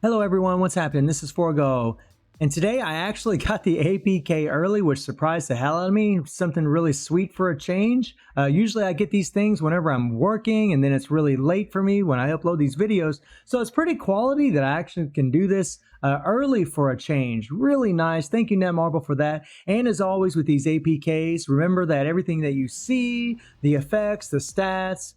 Hello everyone, what's happening? This is Forgo, and today I actually got the APK early, which surprised the hell out of me. Something really sweet for a change. Usually I get these things whenever I'm working, and then it's really late for me when I upload these videos. So it's pretty quality that I actually can do this early for a change. Really nice. Thank you, Netmarble, for that. And as always with these APKs, remember that everything that you see, the effects, the stats,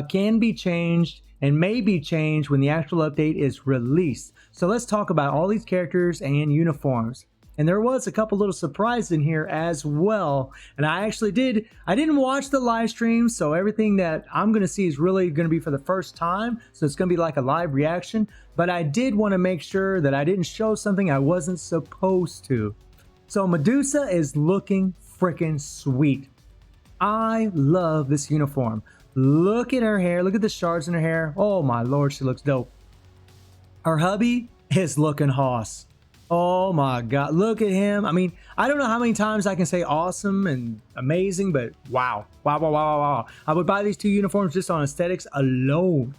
can be changed and may be changed when the actual update is released. So let's talk about all these characters and uniforms. And there was a couple little surprises in here as well. And I didn't watch the live stream, so everything that I'm gonna see is really gonna be for the first time. So it's gonna be like a live reaction. But I did wanna make sure that I didn't show something I wasn't supposed to. So Medusa is looking freaking sweet. I love this uniform. Look at her hair. Look at the shards in her hair. Oh my lord, she looks dope. Her hubby is looking hoss. Oh my god, look at him. I mean, I don't know how many times I can say awesome and amazing, but wow. Wow. I would buy these two uniforms just on aesthetics alone.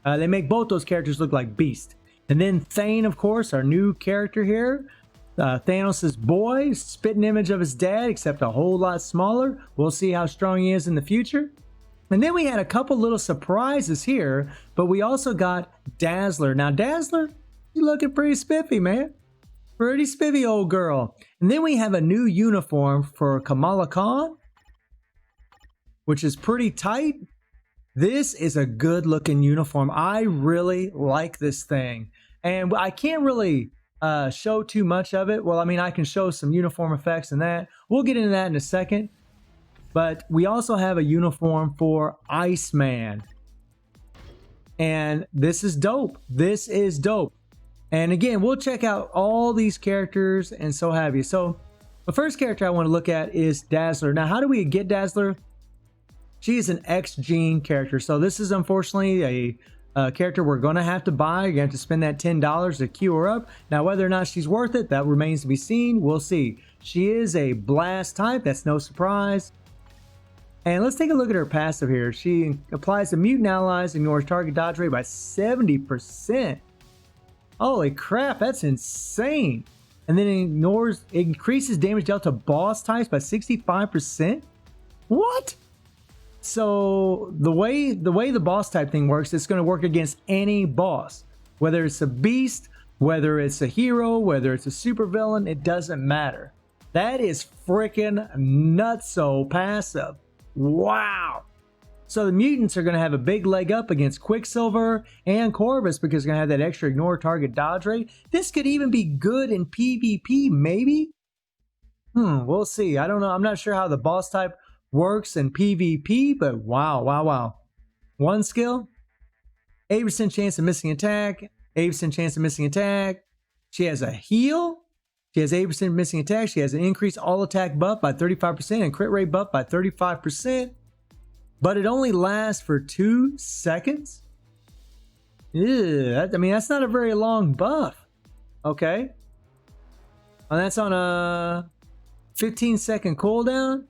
They make both those characters look like beasts. And then Thane, of course, our new character here. Thanos' boy, spitting image of his dad, except a whole lot smaller. We'll see how strong he is in the future. And then we had a couple little surprises here, but we also got Dazzler. Now, Dazzler, you looking pretty spiffy, man. Pretty spiffy, old girl. And then we have a new uniform for Kamala Khan, which is pretty tight. This is a good looking uniform. I really like this thing. And I can't really show too much of it. Well, I mean, I can show some uniform effects and that. We'll get into that in a second. But we also have a uniform for Iceman. And this is dope. This is dope. And again, we'll check out all these characters and so have you. So the first character I want to look at is Dazzler. Now, how do we get Dazzler? She is an X-Gene character. So this is unfortunately a character we're going to have to buy. You're going to have to spend that $10 to queue her up. Now, whether or not she's worth it, that remains to be seen. We'll see. She is a blast type. That's no surprise. And let's take a look at her passive here. She applies to mutant allies, ignores target dodge rate by 70%. Holy crap, that's insane. And then it increases damage dealt to boss types by 65%. What? So the way the boss type thing works, it's going to work against any boss. Whether it's a beast, whether it's a hero, whether it's a supervillain, it doesn't matter. That is freaking nutso passive. Wow. So the mutants are going to have a big leg up against Quicksilver and Corvus because they're going to have that extra ignore target dodge rate. This could even be good in PvP, maybe? We'll see. I don't know. I'm not sure how the boss type works in PvP, but wow. One skill, 8% chance of missing attack, 8% chance of missing attack. She has a heal. She has 8% missing attack. She has an increased all attack buff by 35% and crit rate buff by 35%. But it only lasts for 2 seconds? Ew, I mean, that's not a very long buff. Okay. And that's on a 15-second cooldown.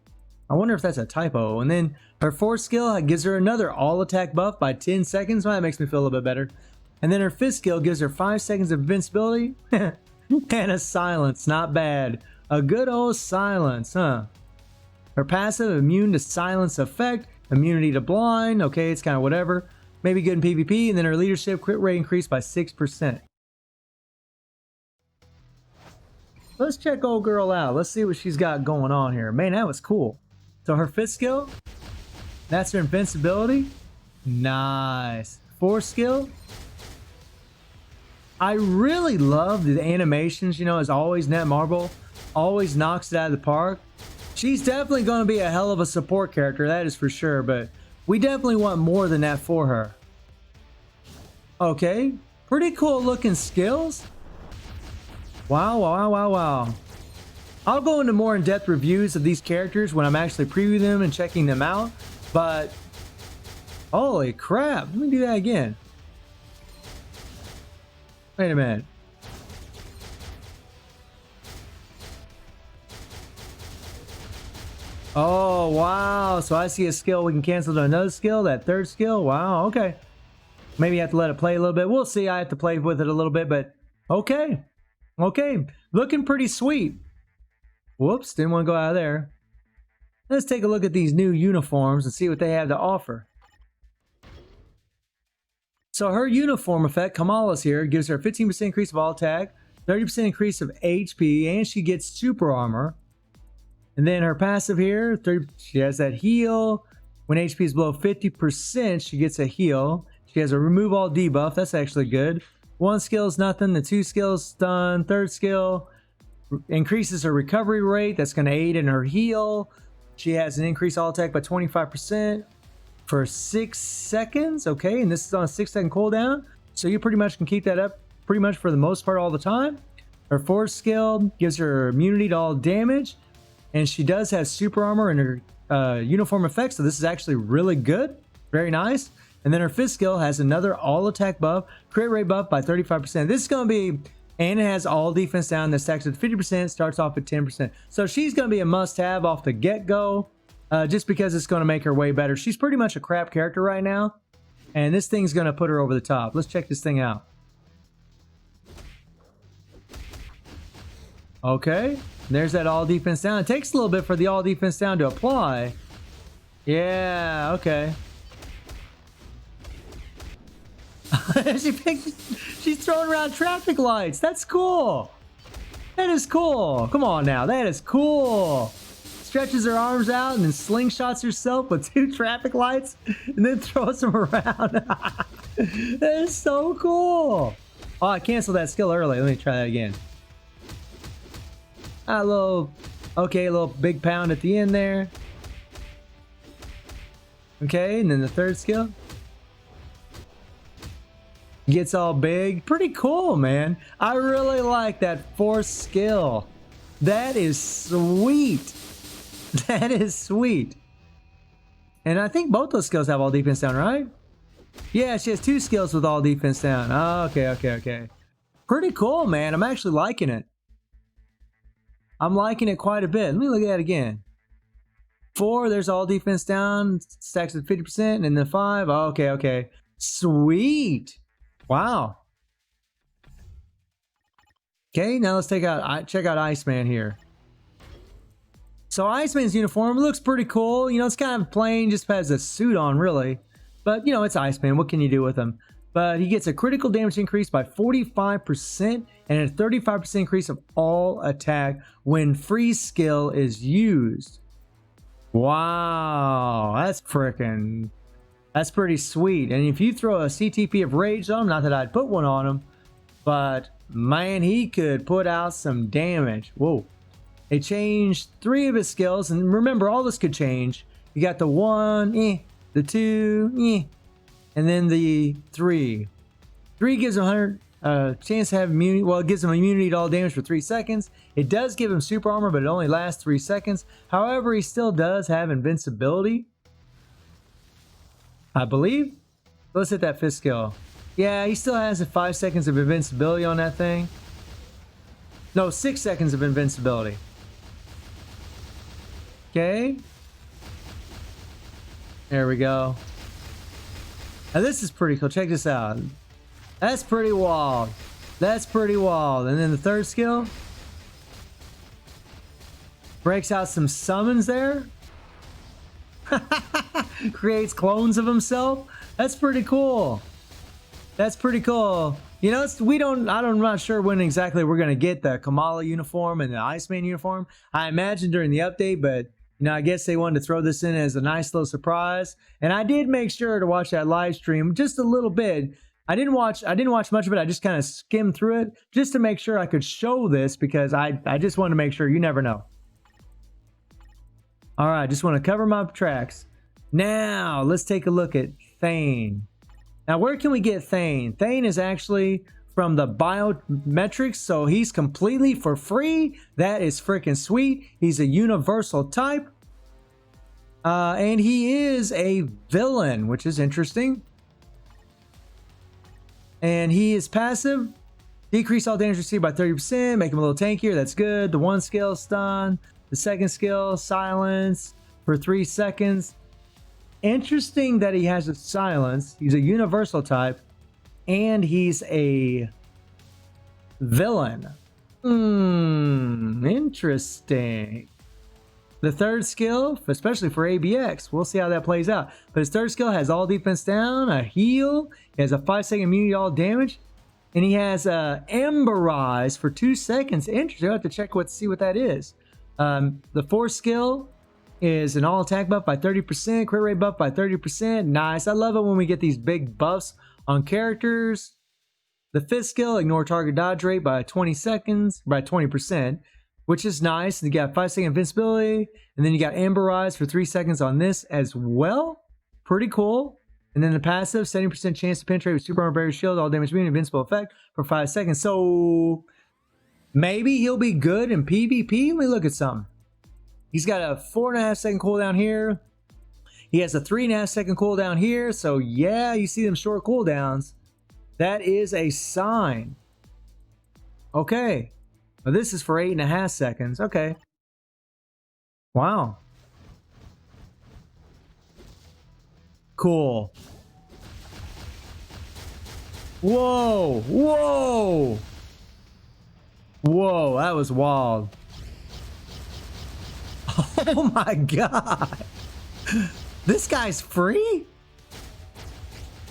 I wonder if that's a typo. And then her fourth skill gives her another all attack buff by 10 seconds. Well, that makes me feel a little bit better. And then her fifth skill gives her 5 seconds of invincibility. And a silence, not bad. A good old silence, huh? Her passive, immune to silence effect, immunity to blind. Okay, it's kind of whatever. Maybe good in PvP. And then her leadership crit rate increased by 6%. Let's check old girl out. Let's see what she's got going on here. Man, that was cool. So her fifth skill, that's her invincibility. Nice. Fourth skill. I really love the animations, you know, as always, Netmarble always knocks it out of the park. She's definitely going to be a hell of a support character, that is for sure, but we definitely want more than that for her. Okay, pretty cool looking skills. Wow. I'll go into more in-depth reviews of these characters when I'm actually previewing them and checking them out, but holy crap, let me do that again. Wait a minute. Oh, wow. So I see a skill we can cancel to another skill. That third skill. Wow. Okay. Maybe you have to let it play a little bit. We'll see. I have to play with it a little bit, but okay. Okay. Looking pretty sweet. Whoops, didn't want to go out of there. Let's take a look at these new uniforms and see what they have to offer. So her uniform effect, Kamala's here, gives her a 15% increase of all attack, 30% increase of HP, and she gets super armor. And then her passive here, she has that heal. When HP is below 50%, she gets a heal. She has a remove all debuff. That's actually good. One skill is nothing. The two skills stun. Third skill increases her recovery rate. That's going to aid in her heal. She has an increased all attack by 25% for 6 seconds. Okay, and this is on a 6-second cooldown. So you pretty much can keep that up pretty much for the most part all the time. Her fourth skill gives her immunity to all damage. And she does have super armor in her uniform effect. So this is actually really good. Very nice. And then her fifth skill has another all attack buff, crit rate buff by 35%. This is going to be, and it has all defense down that stacks at 50%, starts off at 10%. So she's going to be a must have off the get go, just because it's going to make her way better. She's pretty much a crap character right now, and this thing's going to put her over the top. Let's check this thing out. Okay, there's that all defense down. It takes a little bit for the all defense down to apply. Yeah, okay. She's throwing around traffic lights. That's cool. That is cool. Come on now. That is cool. Stretches her arms out and then slingshots herself with 2 traffic lights and then throws them around. That is so cool. Oh, I canceled that skill early. Let me try that again. A little big pound at the end there. Okay, and then the third skill gets all big. Pretty cool, man. I really like that fourth skill. That is sweet. That is sweet. And I think both those skills have all defense down, right? Yeah, she has 2 skills with all defense down. Oh, okay. Pretty cool, man. I'm actually liking it. I'm liking it quite a bit. Let me look at that again. 4, there's all defense down, stacks at 50%, and then 5. Oh, okay. Sweet. Wow. Okay, now let's check out Iceman here. So Iceman's uniform looks pretty cool. You know, it's kind of plain, just has a suit on, really. But, you know, it's Iceman. What can you do with him? But he gets a critical damage increase by 45% and a 35% increase of all attack when freeze skill is used. Wow, that's pretty sweet. And if you throw a CTP of Rage on him, not that I'd put one on him, but man, he could put out some damage. Whoa. It changed 3 of his skills, and remember, all this could change. You got the 1, the 2, and then the 3. 3 gives him 100 chance to have immunity. Well, it gives him immunity to all damage for 3 seconds. It does give him super armor, but it only lasts 3 seconds. However, he still does have invincibility, I believe. Let's hit that 5th skill. Yeah, he still has 5 seconds of invincibility on that thing. No, 6 seconds of invincibility. Okay. There we go. Now this is pretty cool. Check this out. That's pretty wild. That's pretty wild. And then the 3rd skill breaks out some summons there. Creates clones of himself. That's pretty cool. That's pretty cool. You know, I'm not sure when exactly we're gonna get the Kamala uniform and the Iceman uniform. I imagine during the update, but you know, I guess they wanted to throw this in as a nice little surprise. And I did make sure to watch that live stream just a little bit. I didn't watch much of it. I just kind of skimmed through it just to make sure I could show this, because I just want to make sure. You never know. All right, just want to cover my tracks. Now, let's take a look at Thane. Now, where can we get Thane? Thane is actually from the biometrics, so he's completely for free. That is freaking sweet. He's a universal type. And he is a villain, which is interesting. And he is passive. Decrease all damage received by 30%. Make him a little tankier. That's good. The 1 skill, stun. The 2nd skill, silence for 3 seconds. Interesting that he has a silence. He's a universal type. and he's a villain. Interesting. The third skill, especially for ABX, we'll see how that plays out. But his third skill has all defense down, a heal, he has a 5-second immunity to all damage, and he has Emberize for 2 seconds. Interesting. I'll have to check see what that is. The fourth skill is an all attack buff by 30%, crit rate buff by 30%. Nice. I love it when we get these big buffs on characters. The fifth skill, ignore target dodge rate by 20 seconds, by 20%, which is nice. And you got 5-second invincibility, and then you got Emberize for 3 seconds on this as well. Pretty cool. And then the passive, 70% chance to penetrate with super armor barrier shield, all damage immune, invincible effect for 5 seconds. So maybe he'll be good in PvP. Let me look at something. He's got a 4.5-second cooldown here. He has a 3.5-second cooldown here. So yeah, you see them short cooldowns. That is a sign. Okay. Well, this is for 8.5 seconds. Okay. Wow. Cool. Whoa. Whoa. Whoa, that was wild. Oh my god. This guy's free?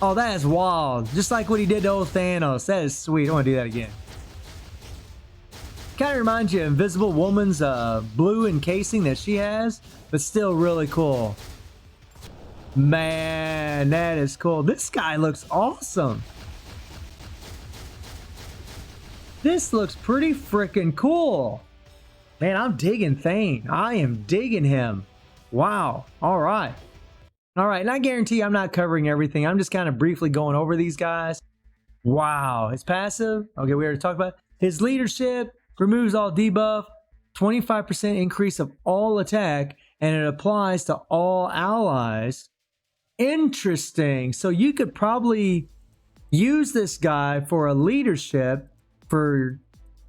Oh, that is wild. Just like what he did to old Thanos. That is sweet. I want to do that again. Kind of reminds you of Invisible Woman's blue encasing that she has, but still really cool. Man, that is cool. This guy looks awesome. This looks pretty freaking cool. Man, I'm digging Thane. I am digging him. Wow. All right. All right. And I guarantee I'm not covering everything. I'm just kind of briefly going over these guys. Wow. His passive. Okay, we already talked about it. His leadership removes all debuff, 25% increase of all attack, and it applies to all allies. Interesting. So you could probably use this guy for a leadership for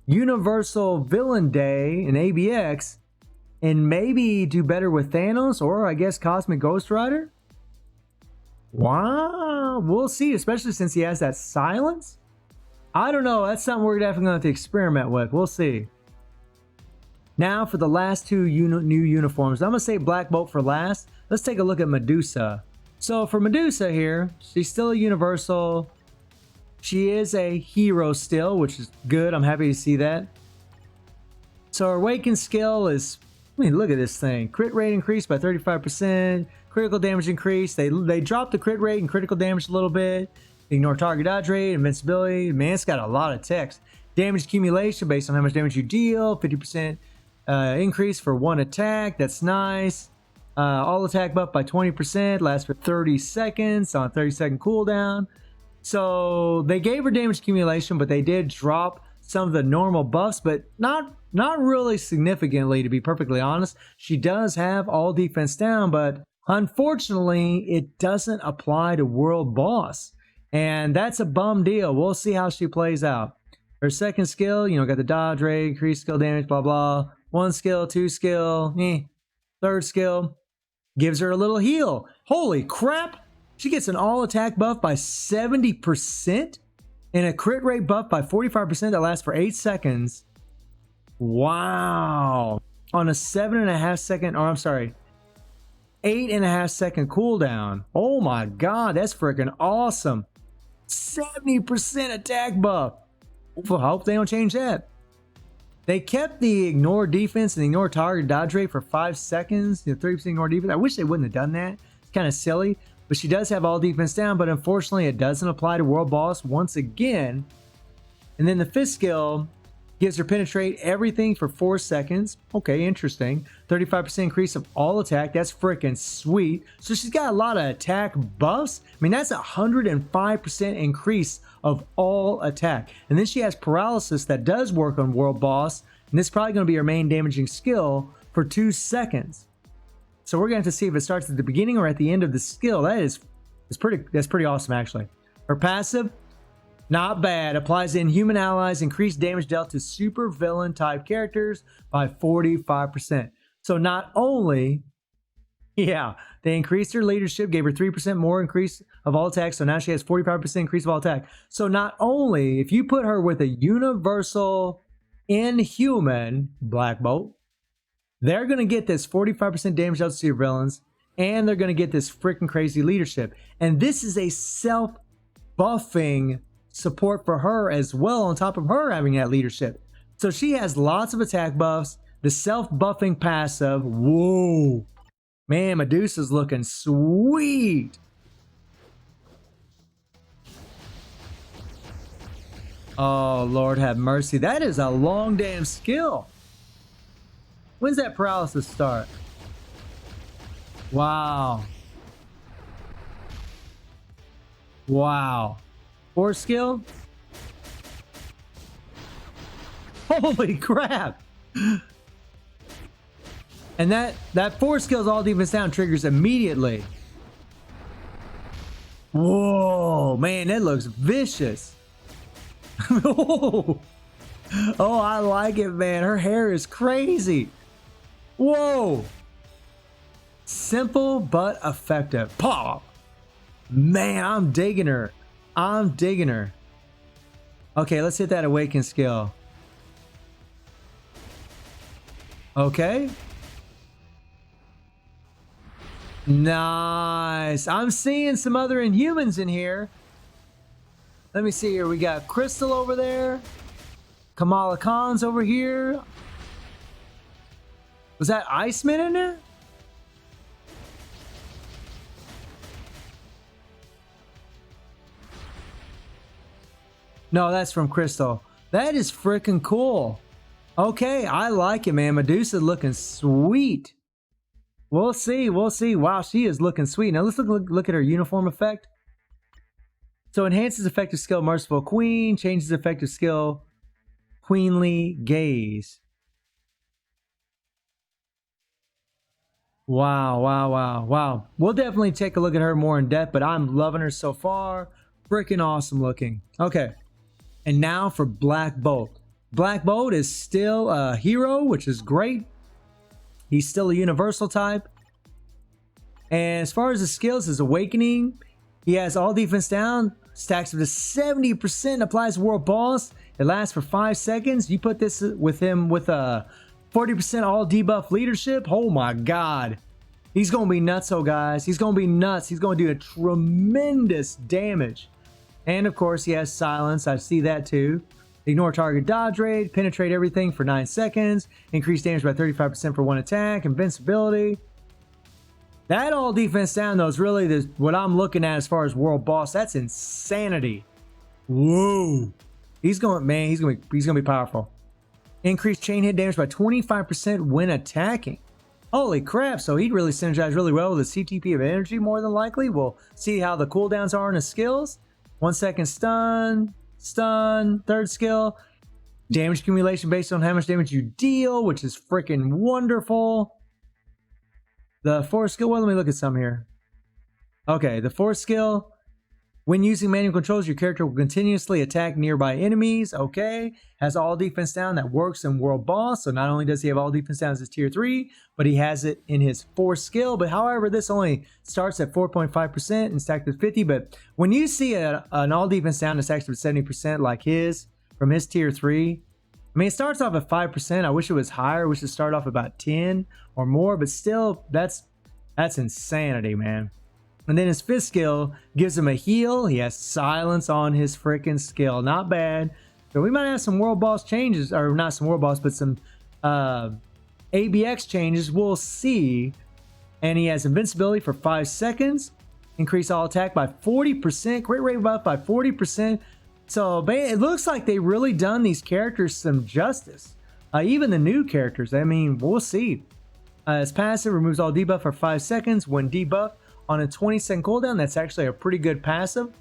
Universal Villain Day in ABX and maybe do better with Thanos or I guess Cosmic Ghost Rider. Wow, we'll see, especially since he has that silence. I don't know, that's something we're definitely going to have to experiment with. We'll see. Now for the last two new uniforms. I'm going to say Black Bolt for last. Let's take a look at Medusa. So for Medusa here, she's still a Universal. She is a hero still, which is good. I'm happy to see that. So her Awaken skill is, I mean, look at this thing. Crit rate increased by 35%. Critical damage increased. They dropped the crit rate and critical damage a little bit. Ignore target dodge rate, invincibility. Man, it's got a lot of text. Damage accumulation based on how much damage you deal. 50% increase for one attack. That's nice. All attack buff by 20%. Lasts for 30 seconds on a 30-second cooldown. So they gave her damage accumulation, but they did drop some of the normal buffs, but not really significantly, to be perfectly honest. She does have all defense down, but unfortunately, it doesn't apply to World Boss. And that's a bum deal. We'll see how she plays out. Her second skill, got the dodge rate, increased skill damage, blah, blah. One skill, two skill, Third skill gives her a little heal. Holy crap! She gets an all attack buff by 70% and a crit rate buff by 45% that lasts for 8 seconds. Wow. On a 8.5 second cooldown. Oh my god, that's freaking awesome. 70% attack buff. I hope they don't change that. They kept the ignore defense and ignore target dodge rate for 5 seconds. 3% ignore defense. I wish they wouldn't have done that. It's kind of silly. But she does have all defense down, but unfortunately it doesn't apply to World Boss once again. And then the fifth skill gives her penetrate everything for 4 seconds. Okay, interesting. 35% increase of all attack. That's freaking sweet. So she's got a lot of attack buffs. I mean, that's 105% increase of all attack. And then she has paralysis that does work on World Boss. And this is probably going to be her main damaging skill for 2 seconds. So we're going to have to see if it starts at the beginning or at the end of the skill. That's pretty awesome, actually. Her passive, not bad. Applies to inhuman allies, increased damage dealt to super villain type characters by 45%. So not only, they increased her leadership, gave her 3% more increase of all attack. So now she has 45% increase of all attack. So not only if you put her with a universal Inhuman Black Bolt, they're going to get this 45% damage out to your villains, and they're going to get this freaking crazy leadership. And this is a self-buffing support for her as well, on top of her having that leadership. So she has lots of attack buffs, the self-buffing passive. Whoa. Man, Medusa's looking sweet. Oh, Lord have mercy. That is a long damn skill. When's that paralysis start? Wow. Wow. 4 skill? Holy crap. And that 4 skills all defense down triggers immediately. Whoa, man, that looks vicious. Oh, I like it, man. Her hair is crazy. Whoa. Simple but effective. Pop. Man, I'm digging her. I'm digging her. Okay, let's hit that awaken skill. Okay. Nice. I'm seeing some other Inhumans in here. Let me see here. We got Crystal over there. Kamala Khan's over here. Was that Iceman in there? No, that's from Crystal. That is freaking cool. Okay, I like it, man. Medusa looking sweet. We'll see. We'll see. Wow, she is looking sweet. Now let's look at her uniform effect. So enhances effective skill Merciful Queen, changes effective skill Queenly Gaze. Wow, wow, wow, wow. We'll definitely take a look at her more in depth, but I'm loving her so far. Freaking awesome looking. Okay, and now for Black Bolt. Black Bolt is still a hero, which is great. He's still a universal type. And as far as the skills, his Awakening, he has all defense down, stacks up to 70%, applies World Boss. It lasts for 5 seconds. You put this with him with a 40% all debuff leadership. Oh my God. He's going to be nutso, guys. He's going to be nuts. He's going to do a tremendous damage. And of course, he has Silence. I see that too. Ignore target dodge rate, penetrate everything for 9 seconds, increase damage by 35% for 1 attack, invincibility. That all defense down though is really what I'm looking at as far as world boss. That's insanity. Whoa. He's gonna be powerful. Increase chain hit damage by 25% when attacking. Holy crap, so he'd really synergize really well with the CTP of energy more than likely. We'll see how the cooldowns are in his skills. 1 second stun. Stun, 3rd skill, damage accumulation based on how much damage you deal, which is freaking wonderful. The 4th skill, well, let me look at some here. Okay, the 4th skill, when using manual controls, your character will continuously attack nearby enemies. Okay, has all defense down. That works in World Boss. So not only does he have all defense down as his tier 3, but he has it in his 4th skill. But however, this only starts at 4.5% and stacked at 50. But when you see an all defense down that's stacked at 70% like his from his tier 3, I mean, it starts off at 5%. I wish it was higher. I wish it started off about 10 or more. But still, that's insanity, man. And then his 5th skill gives him a heal. He has Silence on his freaking skill. Not bad. So we might have some world boss changes, or not some world boss, but some ABX changes. We'll see. And he has invincibility for 5 seconds. Increase all attack by 40%. Crit rate buff by 40%. So it looks like they really done these characters some justice. Even the new characters. I mean, we'll see. His passive removes all debuff for 5 seconds. When debuffed on a 20-second cooldown, that's actually a pretty good passive.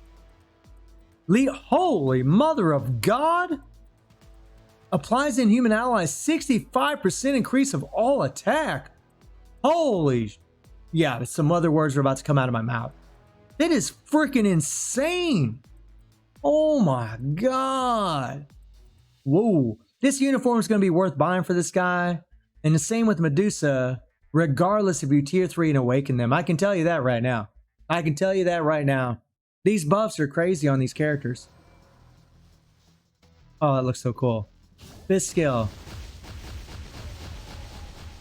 Holy mother of God! Applies Inhuman allies 65% increase of all attack. Holy, yeah, some other words are about to come out of my mouth. That is freaking insane. Oh my God. Whoa, this uniform is going to be worth buying for this guy. And the same with Medusa, regardless if you tier 3 and awaken them. I can tell you that right now. I can tell you that right now. These buffs are crazy on these characters. Oh, that looks so cool. This skill.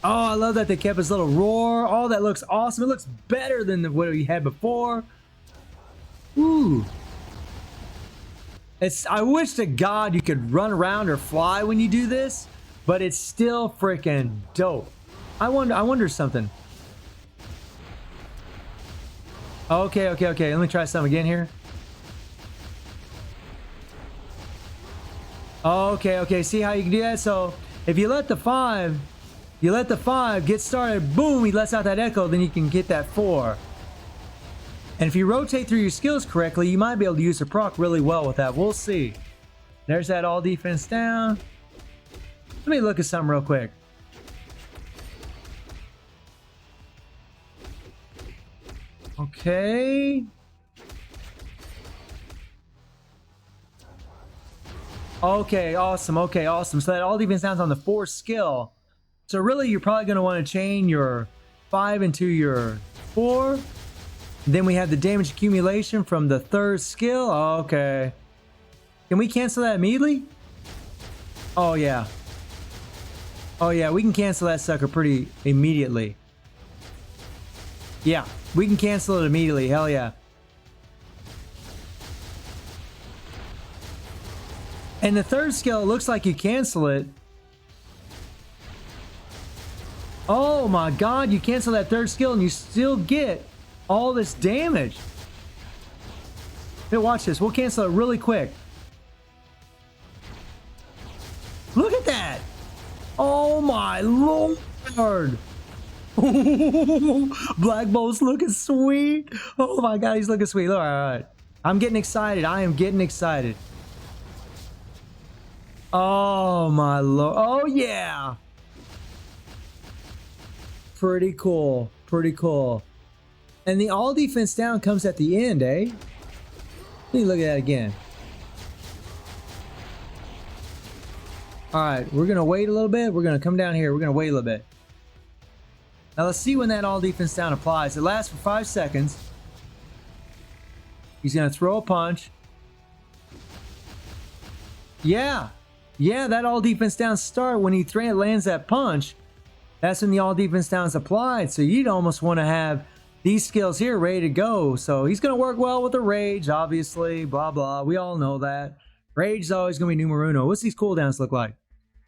Oh, I love that they kept his little roar. Oh, that looks awesome. It looks better than what we had before. Ooh. I wish to God you could run around or fly when you do this, but it's still freaking dope. I wonder something. Okay. Let me try something again here. Okay. See how you can do that? So if you let the 5 get started, boom, he lets out that echo, then you can get that 4. And if you rotate through your skills correctly, you might be able to use the proc really well with that. We'll see. There's that all defense down. Let me look at something real quick. Okay. Okay, awesome. So that all defense down is on the 4 skill. So really, you're probably going to want to chain your 5 into your 4. Then we have the damage accumulation from the 3rd skill. Okay. Can we cancel that immediately? Oh, yeah. We can cancel that sucker pretty immediately. Yeah, we can cancel it immediately. Hell yeah. And the 3rd skill, it looks like you cancel it. Oh my God, you cancel that 3rd skill and you still get all this damage. Here, watch this. We'll cancel it really quick. Look at that. Oh my Lord. Black Bolt's looking sweet. Oh my God, he's looking sweet. All right. I'm getting excited. I am getting excited. Oh my Lord. Oh yeah. Pretty cool. And the all defense down comes at the end, eh? Let me look at that again. All right, we're gonna wait a little bit. We're gonna come down here. We're gonna wait a little bit. Now let's see when that all defense down applies. It lasts for 5 seconds. He's gonna throw a punch. Yeah, that all defense down start when he lands that punch. That's when the all defense down is applied. So you'd almost want to have these skills here ready to go. So he's going to work well with the rage, obviously, blah, blah. We all know that. Rage is always going to be numero uno. What's these cooldowns look like?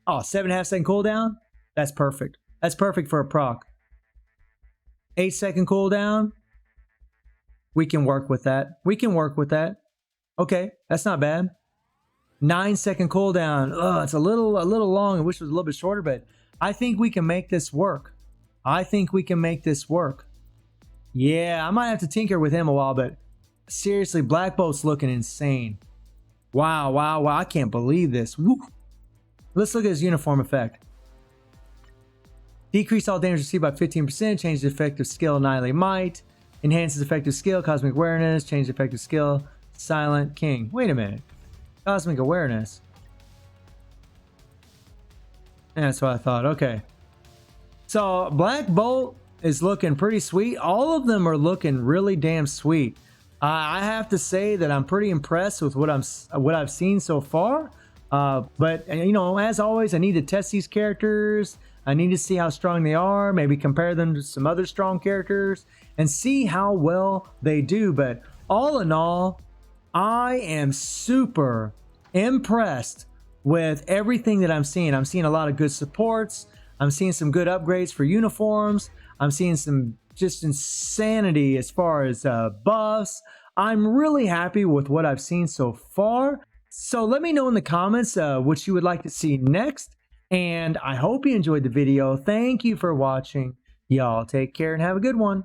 Oh, 7.5 second cooldown? That's perfect. That's perfect for a proc. 8 second cooldown? We can work with that. Okay, that's not bad. 9 second cooldown. Oh, it's a little long. I wish it was a little bit shorter, but I think we can make this work. Yeah, I might have to tinker with him a while, but seriously, Black Bolt's looking insane. Wow. I can't believe this. Woo. Let's look at his uniform effect. Decrease all damage received by 15%. Change the effective skill, Annihilate Might. Enhances effective skill, Cosmic Awareness. Change the effective skill, Silent King. Wait a minute. Cosmic Awareness. Yeah, that's what I thought. Okay. So Black Bolt is looking pretty sweet. All of them are looking really damn sweet. I have to say that I'm pretty impressed with what I've seen so far. But you know, as always, I need to test these characters. I need to see how strong they are. Maybe compare them to some other strong characters and see how well they do. But all in all, I am super impressed with everything that I'm seeing. I'm seeing a lot of good supports. I'm seeing some good upgrades for uniforms. I'm seeing some just insanity as far as buffs. I'm really happy with what I've seen so far. So let me know in the comments what you would like to see next. And I hope you enjoyed the video. Thank you for watching. Y'all take care and have a good one.